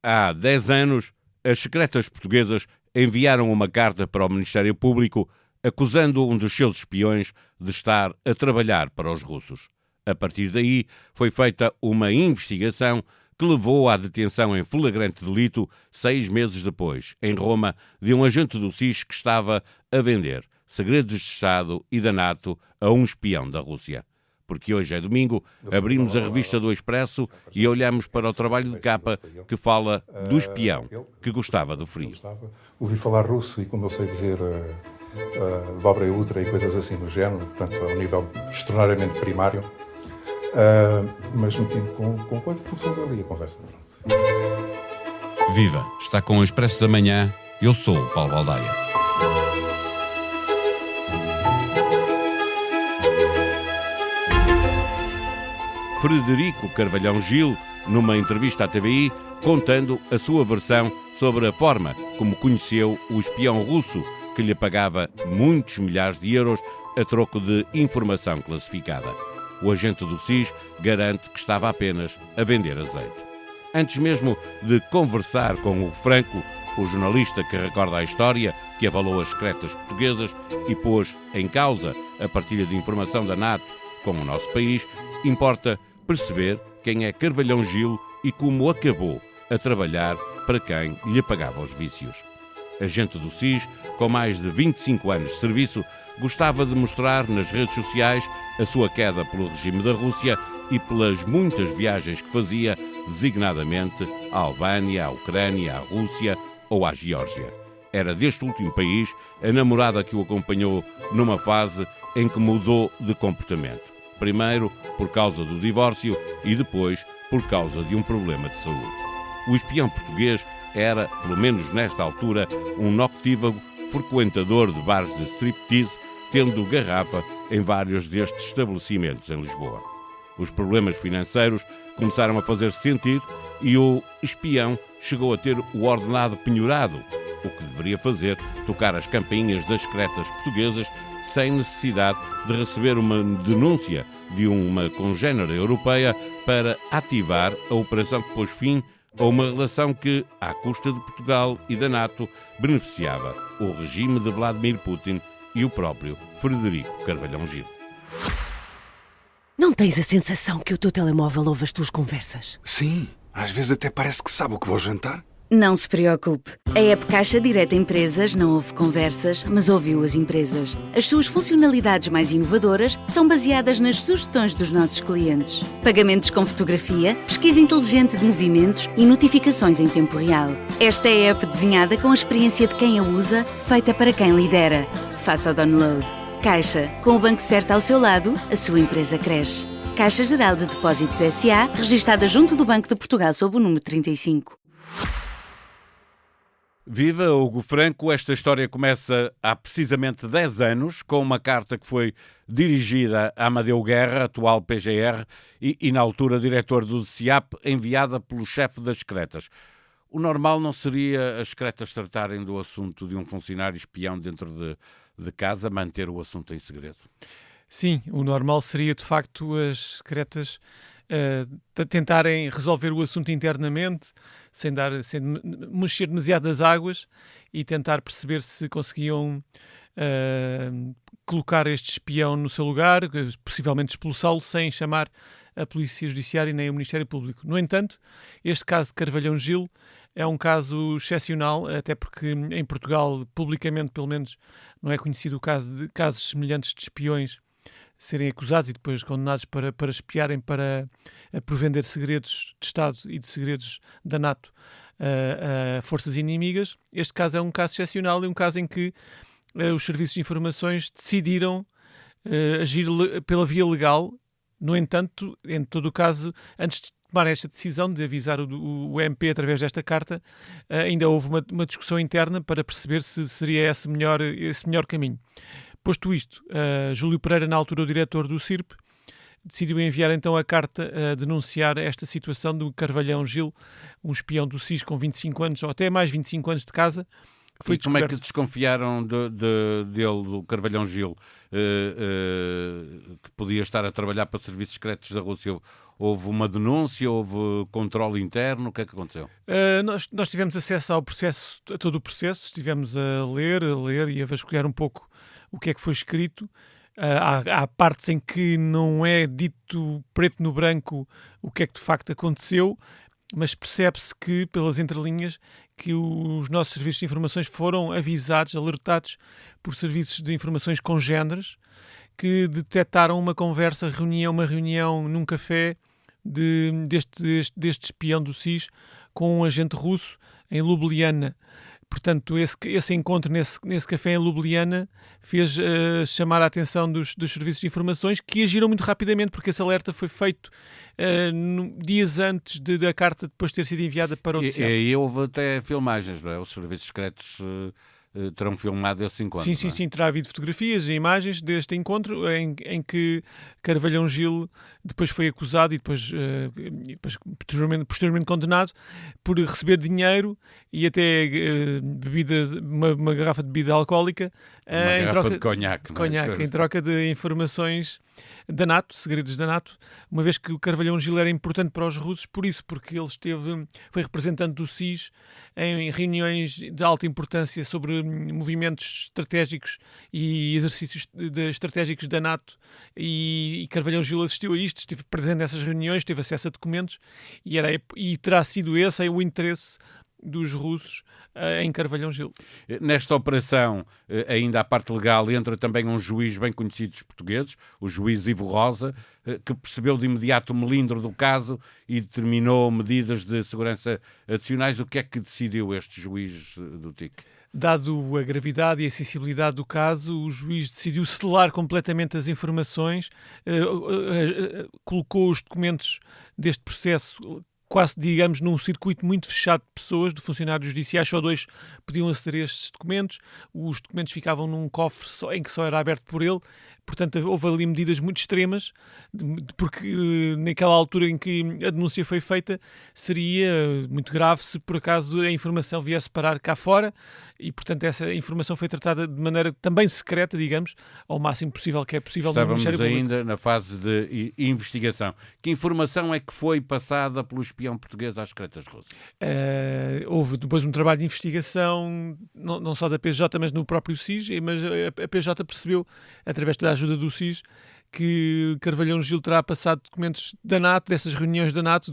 Há 10 anos, as secretas portuguesas enviaram uma carta para o Ministério Público acusando um dos seus espiões de estar a trabalhar para os russos. A partir daí, foi feita uma investigação que levou à detenção em flagrante delito, 6 meses depois, em Roma, de um agente do SIS que estava a vender segredos de Estado e da NATO a um espião da Rússia. Porque hoje é domingo, abrimos a revista do Expresso e olhamos para o trabalho de capa que fala do espião que gostava do frio. Ouvi falar russo e, como eu sei dizer, dobra e ultra e coisas assim do género, portanto, a um nível extraordinariamente primário, mas metido com coisa, começou ali a conversa. Pronto. Viva! Está com o Expresso da Manhã. Eu sou o Paulo Baldaia. Frederico Carvalhão Gil, numa entrevista à TVI, contando a sua versão sobre a forma como conheceu o espião russo que lhe pagava muitos milhares de euros a troco de informação classificada. O agente do SIS garante que estava apenas a vender azeite. Antes mesmo de conversar com o Franco, o jornalista que recorda a história que abalou as secretas portuguesas e pôs em causa a partilha de informação da NATO com o nosso país, importa perceber quem é Carvalhão Gil e como acabou a trabalhar para quem lhe pagava os vícios. Agente do SIS, com mais de 25 anos de serviço, gostava de mostrar nas redes sociais a sua queda pelo regime da Rússia e pelas muitas viagens que fazia, designadamente à Albânia, à Ucrânia, à Rússia ou à Geórgia. Era deste último país a namorada que o acompanhou numa fase em que mudou de comportamento. Primeiro por causa do divórcio e depois por causa de um problema de saúde. O espião português era, pelo menos nesta altura, um noctívago frequentador de bares de striptease, tendo garrafa em vários destes estabelecimentos em Lisboa. Os problemas financeiros começaram a fazer-se sentir e o espião chegou a ter o ordenado penhorado, o que deveria fazer tocar as campainhas das secretas portuguesas sem necessidade de receber uma denúncia de uma congénere europeia para ativar a operação que pôs fim a uma relação que, à custa de Portugal e da NATO, beneficiava o regime de Vladimir Putin e o próprio Frederico Carvalhão Gil. Não tens a sensação que o teu telemóvel ouve as tuas conversas? Sim, às vezes até parece que sabe o que vou jantar. Não se preocupe. A app Caixa Direta Empresas não ouve conversas, mas ouviu as empresas. As suas funcionalidades mais inovadoras são baseadas nas sugestões dos nossos clientes. Pagamentos com fotografia, pesquisa inteligente de movimentos e notificações em tempo real. Esta é a app desenhada com a experiência de quem a usa, feita para quem lidera. Faça o download. Caixa, com o banco certo ao seu lado, a sua empresa cresce. Caixa Geral de Depósitos S.A., registada junto do Banco de Portugal sob o número 35. Viva Hugo Franco! Esta história começa há precisamente 10 anos, com uma carta que foi dirigida a Amadeu Guerra, atual PGR, e na altura diretor do CIAP, enviada pelo chefe das secretas. O normal não seria as secretas tratarem do assunto de um funcionário espião dentro de casa, manter o assunto em segredo? Sim, o normal seria, de facto, as secretas tentarem resolver o assunto internamente, sem mexer demasiado as águas e tentar perceber se conseguiam colocar este espião no seu lugar, possivelmente expulsá-lo sem chamar a Polícia Judiciária nem o Ministério Público. No entanto, este caso de Carvalhão Gil é um caso excepcional, até porque em Portugal, publicamente pelo menos, não é conhecido o caso de casos semelhantes de espiões serem acusados e depois condenados para espiarem, para provender segredos de Estado e de segredos da NATO a forças inimigas. Este caso é um caso excepcional e um caso em que os serviços de informações decidiram agir pela via legal. No entanto, em todo o caso, antes de tomar esta decisão de avisar o MP através desta carta, ainda houve uma discussão interna para perceber se seria esse melhor caminho. Posto isto, Júlio Pereira, na altura o diretor do CIRP, decidiu enviar então a carta a denunciar esta situação do Carvalhão Gil, um espião do SIS com 25 anos, ou até mais 25 anos de casa, foi e como é que descoberto. desconfiaram dele, do Carvalhão Gil, que podia estar a trabalhar para serviços secretos da Rússia? Houve uma denúncia, houve controle interno, o que é que aconteceu? Nós tivemos acesso ao processo, a todo o processo, estivemos a ler e a vasculhar um pouco o que é que foi escrito. Há partes em que não é dito preto no branco o que é que de facto aconteceu, mas percebe-se que, pelas entrelinhas, que os nossos serviços de informações foram avisados, alertados por serviços de informações congêneres que detectaram uma conversa, uma reunião num café deste espião do SIS com um agente russo em Ljubljana. Portanto, esse encontro nesse café em Ljubljana fez chamar a atenção dos serviços de informações, que agiram muito rapidamente, porque esse alerta foi feito dias antes da carta depois ter sido enviada para o noticiário. E aí houve até filmagens, não é? Os serviços secretos terão filmado esse encontro. Sim, terá havido fotografias e imagens deste encontro em que Carvalhão Gil depois foi acusado e depois posteriormente condenado por receber dinheiro e até uma garrafa de bebida alcoólica Uma garrafa de conhaque, em troca de informações da NATO, segredos da NATO, uma vez que o Carvalhão Gil era importante para os russos, porque ele foi representante do SIS em reuniões de alta importância sobre movimentos estratégicos e exercícios estratégicos da NATO, e Carvalhão Gil assistiu a isto, esteve presente nessas reuniões, teve acesso a documentos e terá sido esse o interesse dos russos em Carvalhão Gil. Nesta operação, ainda à parte legal, entra também um juiz bem conhecido dos portugueses, o juiz Ivo Rosa, que percebeu de imediato o melindre do caso e determinou medidas de segurança adicionais. O que é que decidiu este juiz do TIC? Dado a gravidade e a sensibilidade do caso, o juiz decidiu selar completamente as informações, colocou os documentos deste processo quase, digamos, num circuito muito fechado de pessoas, de funcionários judiciais, só 2 podiam aceder a estes documentos, os documentos ficavam num cofre em que só era aberto por ele. Portanto, houve ali medidas muito extremas, porque naquela altura em que a denúncia foi feita, seria muito grave se por acaso a informação viesse parar cá fora, e portanto essa informação foi tratada de maneira também secreta, digamos, ao máximo possível que é possível. Estávamos ainda na fase de investigação. Que informação é que foi passada pelo espião português às secretas russas? Houve depois um trabalho de investigação, não só da PJ, mas no próprio SIS, mas a PJ percebeu, através da ajuda do SIS, que Carvalhão Gil terá passado documentos da NATO, dessas reuniões da NATO,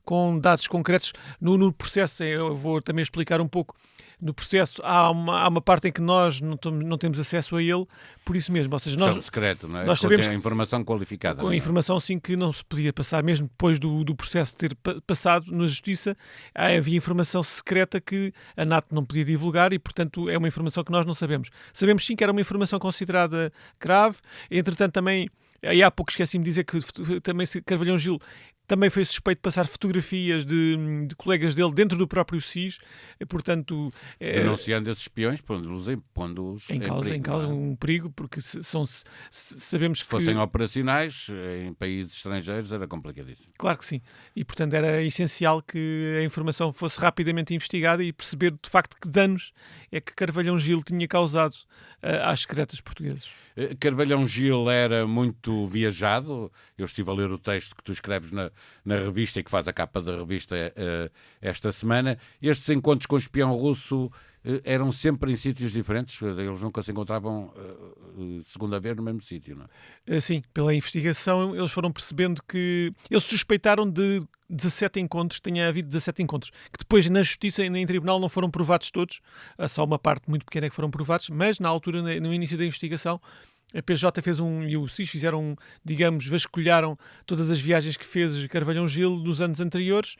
com dados concretos no processo. Eu vou também explicar um pouco. No processo há uma parte em que nós não temos acesso a ele, por isso mesmo. Ou seja, secreto, não é? Nós sabemos a informação qualificada. Com a informação, sim, que não se podia passar, mesmo depois do processo ter passado na Justiça, havia informação secreta que a NATO não podia divulgar e, portanto, é uma informação que nós não sabemos. Sabemos, sim, que era uma informação considerada grave. Entretanto, também, aí há pouco esqueci-me de dizer que também Carvalhão Gil também foi suspeito de passar fotografias de colegas dele dentro do próprio SIS, portanto... Denunciando esses espiões, pondo-os em causa um perigo, porque sabemos que... Se fossem operacionais em países estrangeiros era complicadíssimo. Claro que sim. E, portanto, era essencial que a informação fosse rapidamente investigada e perceber, de facto, que danos é que Carvalhão Gil tinha causado às secretas portuguesas. Carvalhão Gil era muito viajado. Eu estive a ler o texto que tu escreves na revista e que faz a capa da revista esta semana. Estes encontros com o espião russo eram sempre em sítios diferentes? Eles nunca se encontravam, segundo a ver, no mesmo sítio, não é? Sim, pela investigação eles foram percebendo que... Eles suspeitaram de 17 encontros, tinha havido 17 encontros, que depois na Justiça e em tribunal não foram provados todos, só uma parte muito pequena que foram provados, mas na altura, no início da investigação, a PJ e o SIS fizeram, digamos, vasculharam todas as viagens que fez Carvalhão Gil nos anos anteriores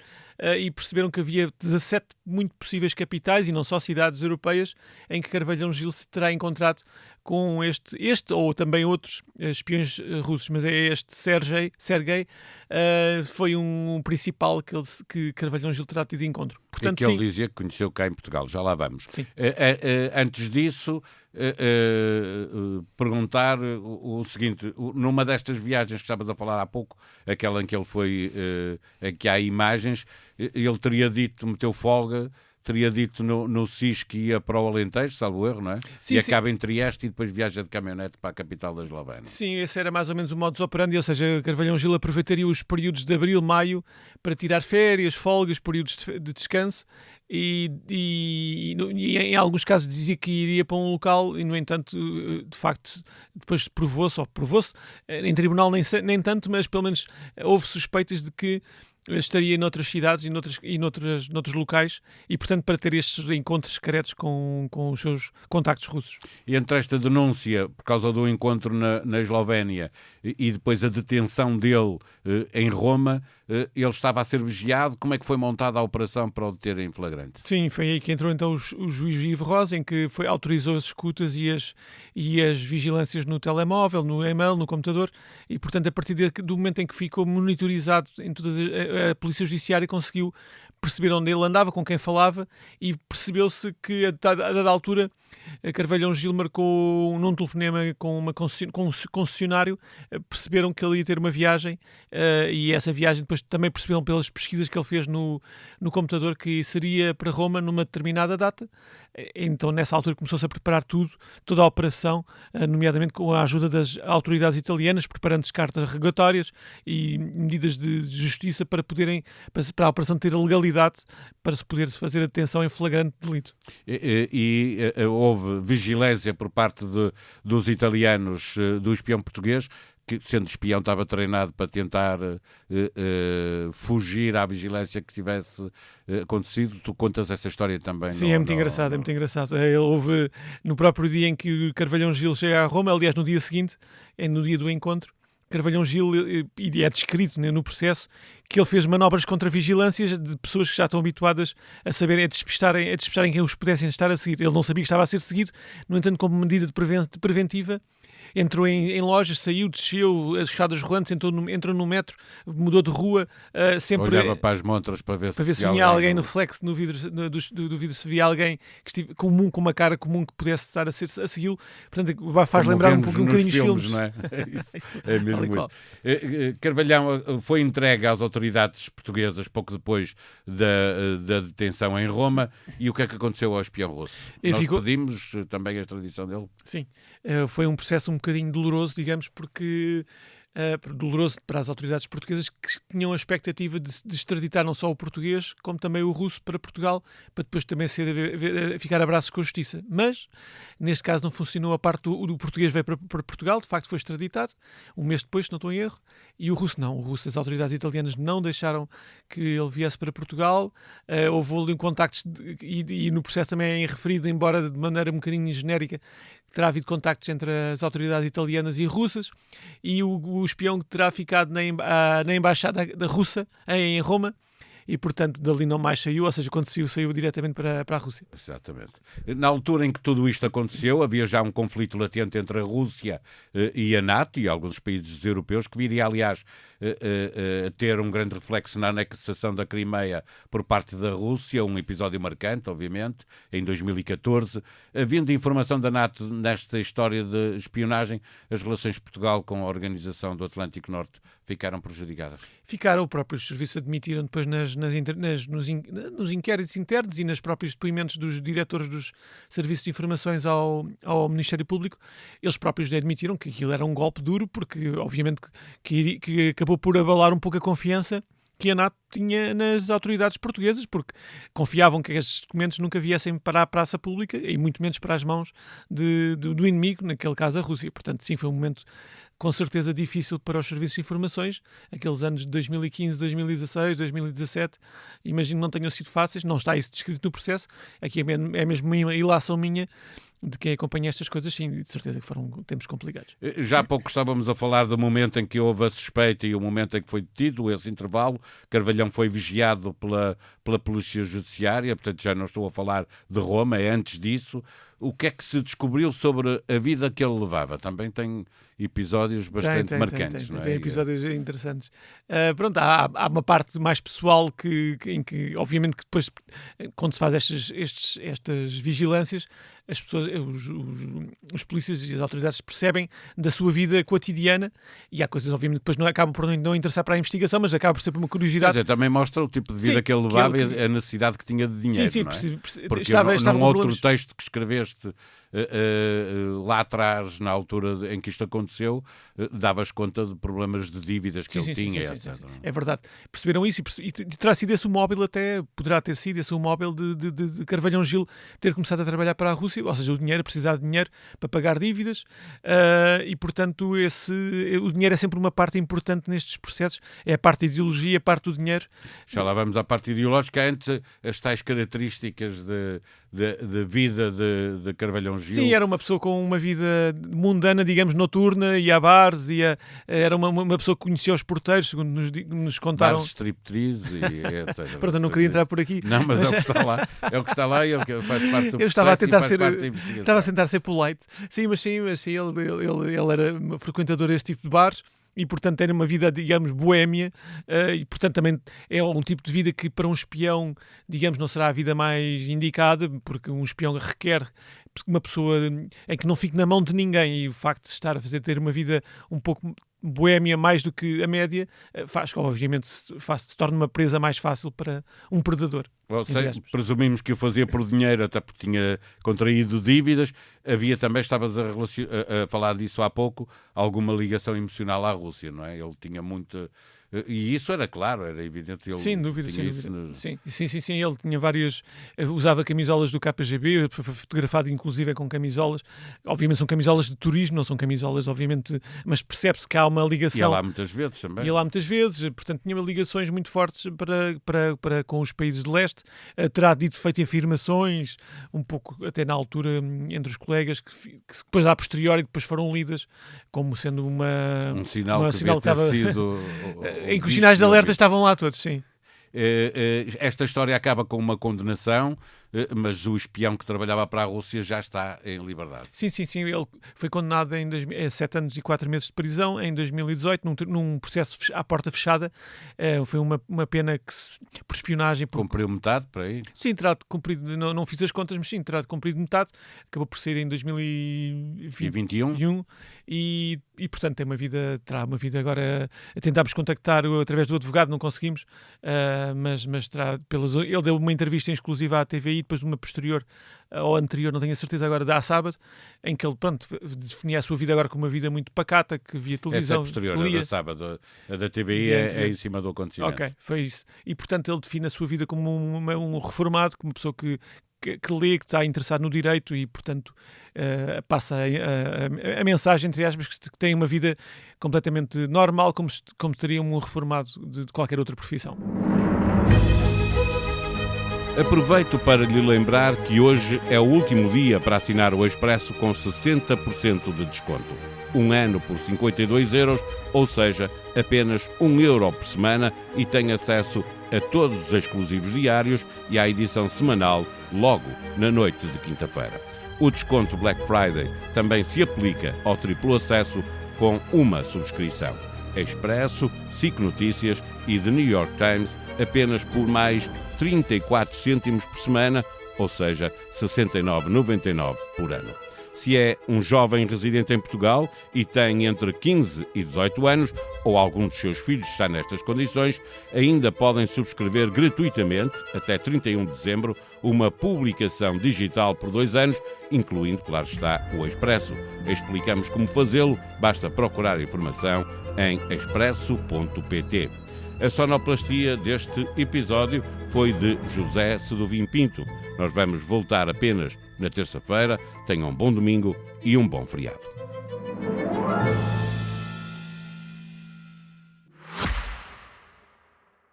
e perceberam que havia 17 muito possíveis capitais, e não só cidades europeias, em que Carvalhão Gil se terá encontrado com este ou também outros espiões russos, mas é este Sergei foi um principal que Carvalhão Gil terá tido encontro. Portanto, que ele dizia que conheceu cá em Portugal. Já lá vamos. Sim. Antes disso, perguntar o seguinte: numa destas viagens que estavas a falar há pouco, aquela em que ele foi, em que há imagens, ele teria dito, meteu folga, teria dito no SIS que ia para o Alentejo, salvo erro, não é? Sim, e acaba em Trieste e depois viaja de caminhonete para a capital da Eslovénia. Sim, esse era mais ou menos o modus operandi, ou seja, Carvalhão Gil aproveitaria os períodos de abril, maio para tirar férias, folgas, períodos de descanso e em alguns casos dizia que iria para um local e, no entanto, de facto, depois provou-se, em tribunal nem tanto, mas pelo menos houve suspeitas de que estaria noutras cidades e noutros locais e, portanto, para ter estes encontros secretos com os seus contactos russos. E entre esta denúncia, por causa do encontro na Eslovénia e depois a detenção dele em Roma, ele estava a ser vigiado. Como é que foi montada a operação para o deter em flagrante? Sim, foi aí que entrou então o juiz Ivo Rosa, em que autorizou as escutas e as vigilâncias no telemóvel, no e-mail, no computador, e portanto a partir do momento em que ficou monitorizado em todas a Polícia Judiciária conseguiu perceber onde ele andava, com quem falava, e percebeu-se que a dada altura Carvalhão Gil marcou num telefonema com um concessionário, perceberam que ele ia ter uma viagem e essa viagem depois também perceberam pelas pesquisas que ele fez no computador que seria para Roma numa determinada data. Então nessa altura começou-se a preparar toda a operação, nomeadamente com a ajuda das autoridades italianas, preparando cartas rogatórias e medidas de justiça para a operação ter a legalidade para se poder fazer a detenção em flagrante delito. E houve vigilância por parte dos italianos do espião português, que, sendo espião, estava treinado para tentar fugir à vigilância que tivesse acontecido. Tu contas essa história também? Sim, é muito engraçado. Ele houve, no próprio dia em que o Carvalhão Gil chega a Roma, aliás, no dia seguinte, no dia do encontro, Carvalhão Gil, e é descrito no processo, que ele fez manobras contra vigilâncias de pessoas que já estão habituadas a saberem, a despistarem quem os pudessem estar a seguir. Ele não sabia que estava a ser seguido, no entanto, como medida de preventiva, entrou em lojas, saiu, desceu as escadas rolantes, entrou no metro, mudou de rua, sempre... Olhava para as montras para ver se vinha alguém no flex no vidro, do vidro, se via alguém que estive comum, com uma cara comum que pudesse estar a segui-lo. Portanto, faz lembrar um bocadinho os filmes. Não é? É mesmo muito. Carvalhão foi entregue às autoridades portuguesas pouco depois da detenção em Roma. E o que é que aconteceu ao espião russo? Nós pedimos também a extradição dele? Sim, foi um processo um bocadinho doloroso, digamos, porque doloroso para as autoridades portuguesas, que tinham a expectativa de extraditar não só o português, como também o russo para Portugal, para depois também ficar a braços com a justiça. Mas, neste caso, não funcionou. A parte do português veio para Portugal, de facto foi extraditado, um mês depois, se não estou em erro, e o russo não. O russo, as autoridades italianas não deixaram que ele viesse para Portugal. Houve ali um contacto, e no processo também é referido, embora de maneira um bocadinho genérica, terá havido contactos entre as autoridades italianas e russas, e o espião terá ficado na embaixada da Rússia em Roma, e portanto dali não mais saiu, ou seja, quando saiu diretamente para a Rússia. Exatamente. Na altura em que tudo isto aconteceu, havia já um conflito latente entre a Rússia e a NATO e alguns países europeus, que viria, aliás, a ter um grande reflexo na anexação da Crimeia por parte da Rússia, um episódio marcante, obviamente, em 2014. Havendo informação da NATO nesta história de espionagem, as relações de Portugal com a Organização do Atlântico Norte ficaram prejudicadas? Próprios serviços admitiram depois nos inquéritos internos e nos próprios depoimentos dos diretores dos serviços de informações ao Ministério Público, eles próprios admitiram que aquilo era um golpe duro, porque obviamente que acabou por abalar um pouco a confiança que a NATO tinha nas autoridades portuguesas, porque confiavam que estes documentos nunca viessem para a praça pública e muito menos para as mãos do inimigo, naquele caso a Rússia. Portanto, sim, foi um momento com certeza difícil para os serviços de informações. Aqueles anos de 2015, 2016, 2017, imagino que não tenham sido fáceis. Não está isso descrito no processo. Aqui é mesmo uma ilação minha de quem acompanha estas coisas, sim, de certeza que foram tempos complicados. Já há pouco estávamos a falar do momento em que houve a suspeita e o momento em que foi detido, esse intervalo. Carvalhão foi vigiado pela Polícia Judiciária, portanto já não estou a falar de Roma, é antes disso. o que é que se descobriu sobre a vida que ele levava? Também tem episódios bastante marcantes, não é? Tem episódios interessantes. Pronto, há uma parte mais pessoal em que, obviamente, que depois, quando se faz estas vigilâncias, as pessoas, os polícias e as autoridades percebem da sua vida cotidiana, e há coisas, obviamente, depois acabam por não interessar para a investigação, mas acaba por ser por uma curiosidade. Mas também mostra o tipo de vida que ele levava e a necessidade que tinha de dinheiro, não é? Porque num outro texto que escreveste lá atrás, na altura em que isto aconteceu, davas conta de problemas de dívidas que ele tinha, etc. Sim. É verdade. Perceberam isso e terá sido esse o móvel, até poderá ter sido esse o móvel de Carvalhão Gil ter começado a trabalhar para a Rússia, ou seja, o dinheiro, precisar de dinheiro para pagar dívidas, e portanto o dinheiro é sempre uma parte importante nestes processos, é a parte da ideologia, a parte do dinheiro. Já lá vamos à parte ideológica. Antes, as tais características de vida de Carvalhão Gil. Sim, era uma pessoa com uma vida mundana, digamos, noturna, ia a bares, era uma pessoa que conhecia os porteiros, segundo nos contaram. Bares, striptease e etc. Pronto, eu não queria entrar por aqui. Não, mas é o que está lá. É o que está lá e é o que faz parte do processo. Eu estava a tentar ser polite. Sim, mas ele era frequentador desse tipo de bares. E, portanto, era uma vida, digamos, boémia, e, portanto, também é um tipo de vida que, para um espião, digamos, não será a vida mais indicada, porque um espião requer uma pessoa em que não fique na mão de ninguém, e o facto de estar a ter uma vida um pouco boémia mais do que a média, faz que, obviamente, se torne uma presa mais fácil para um predador. Presumimos que o fazia por dinheiro, até porque tinha contraído dívidas. Havia também, estavas a falar disso há pouco, alguma ligação emocional à Rússia, não é? Ele tinha muita... E isso era claro, era evidente. Ele sem dúvida. Sim, ele tinha várias... Usava camisolas do KGB, foi fotografado inclusive com camisolas. Obviamente são camisolas de turismo, não são camisolas, obviamente, mas percebe-se que há uma ligação. Ia lá muitas vezes também. Portanto tinha ligações muito fortes para com os países de leste. Terá feito afirmações, um pouco até na altura, entre os colegas, que depois, a posteriori, depois foram lidas como sendo um sinal que estava... sido... em que os sinais de alerta estavam lá todos, sim. Esta história acaba com uma condenação, mas o espião que trabalhava para a Rússia já está em liberdade. Sim. Ele foi condenado a 7 anos e 4 meses de prisão em 2018, num processo à porta fechada. Foi uma pena por espionagem. Cumpriu metade para ir? Sim, terá cumprido, não fiz as contas, mas sim, terá cumprido metade. Acabou por sair em 2021. E portanto, terá uma vida agora. Tentámos contactar através do advogado, não conseguimos, mas terá ele deu uma entrevista em exclusiva à TVI, depois de uma posterior ou anterior, não tenho a certeza agora, da sábado, em que ele, definia a sua vida agora como uma vida muito pacata, que via televisão. Essa posterior, a da sábado, a da TVI é em cima do acontecimento. Ok, foi isso. E, portanto, ele define a sua vida como um reformado, como uma pessoa que lê, que está interessado no direito e, portanto, passa a mensagem, entre aspas, que tem uma vida completamente normal, como teria um reformado de qualquer outra profissão. Aproveito para lhe lembrar que hoje é o último dia para assinar o Expresso com 60% de desconto. Um ano por 52€, ou seja, apenas €1 por semana, e tem acesso a todos os exclusivos diários e à edição semanal logo na noite de quinta-feira. O desconto Black Friday também se aplica ao triplo acesso com uma subscrição. Expresso, SIC Notícias e The New York Times apenas por mais 34 cêntimos por semana, ou seja, 69,99 por ano. Se é um jovem residente em Portugal e tem entre 15 e 18 anos, ou algum dos seus filhos está nestas condições, ainda podem subscrever gratuitamente, até 31 de dezembro, uma publicação digital por 2 anos, incluindo, claro está, o Expresso. Explicamos como fazê-lo, basta procurar informação em expresso.pt. A sonoplastia deste episódio foi de José Sedovim Pinto. Nós vamos voltar apenas na terça-feira. Tenham um bom domingo e um bom feriado.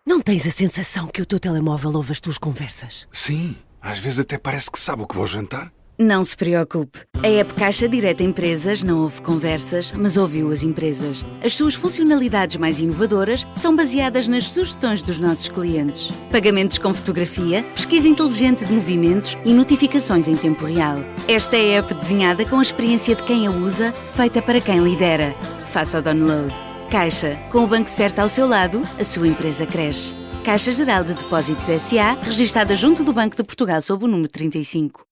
Não tens a sensação que o teu telemóvel ouve as tuas conversas? Sim, às vezes até parece que sabe o que vou jantar. Não se preocupe. A app Caixa Direta Empresas não ouve conversas, mas ouviu as empresas. As suas funcionalidades mais inovadoras são baseadas nas sugestões dos nossos clientes. Pagamentos com fotografia, pesquisa inteligente de movimentos e notificações em tempo real. Esta é a app desenhada com a experiência de quem a usa, feita para quem lidera. Faça o download. Caixa, com o banco certo ao seu lado, a sua empresa cresce. Caixa Geral de Depósitos S.A., registada junto do Banco de Portugal sob o número 35.